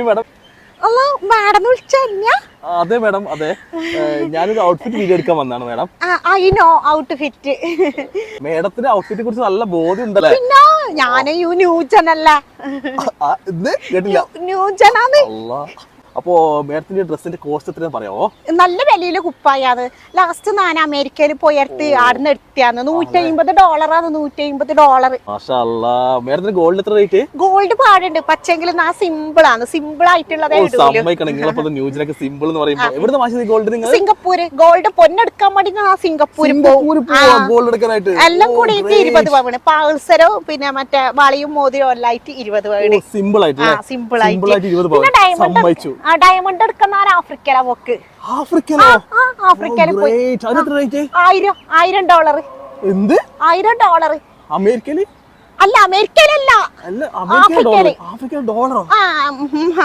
Madam അതെ madam അതെ ഞാനൊരു ഔട്ട്ഫിറ്റ് വീഡിയോ എടുക്കാൻ വന്നാണ് മാഡം. ഔട്ട്ഫിറ്റ് മാഡത്തിന്റെ ഔട്ട്ഫിറ്റിനെ കുറിച്ച് നല്ല ബോധ്യം ഉണ്ടല്ലേ? പിന്നെ ഞാൻ ന്യൂജനല്ല കേട്ടില്ല. ന്യൂജനാണ്. അപ്പോ മാഡത്തിന്റെ ഡ്രസ്സിന്റെ കോസ്റ്റ് എത്രയാ പറയാവോ? നല്ല വിലയില് കുപ്പായാണ്. ലാസ്റ്റ് ഞാൻ അമേരിക്കയിൽ പോയടുത്ത് ആടുന്ന് എടുത്തിയാന്ന് $150. $150. മാഡത്തിന് ഗോൾഡ് എത്ര റേറ്റ്? ഗോൾഡ് പാടുണ്ട് പക്ഷെങ്കിലും ഞാൻ സിമ്പിൾ ആണ്. സിമ്പിൾ ആയിട്ടുള്ളതേ സിമ്പിൾ എന്ന് പറയുമ്പോൾ എവിടുന്ന് വാങ്ങിച്ചത് ഗോൾഡ്? നിങ്ങൾ സിംഗപ്പൂര് ഗോൾഡ് പൊന്നെടുക്കാൻ വേണ്ടി ഞാൻ സിംഗപ്പൂര് ഗോൾഡ് എടുക്കാനായിട്ട് എല്ലാം കൂടി 20 പവന് പാൾസരോ പിന്നെ മറ്റേ വളയും മോതിരോ എല്ലാം ആയിട്ട് 20 പവന്. സിമ്പിൾ ആയിട്ട് സിമ്പിൾ ആയിട്ട് ഡയമണ്ട് എടുക്കുന്ന ആഫ്രിക്കയിലാ പോക്ക്. ആഫ്രിക്കയിൽ പോയി $1000. എന്ത് $1000? അമേരിക്കയില് അല്ല, അമേരിക്കയിലല്ല, ആഫ്രിക്കയില് ഡോളറോ?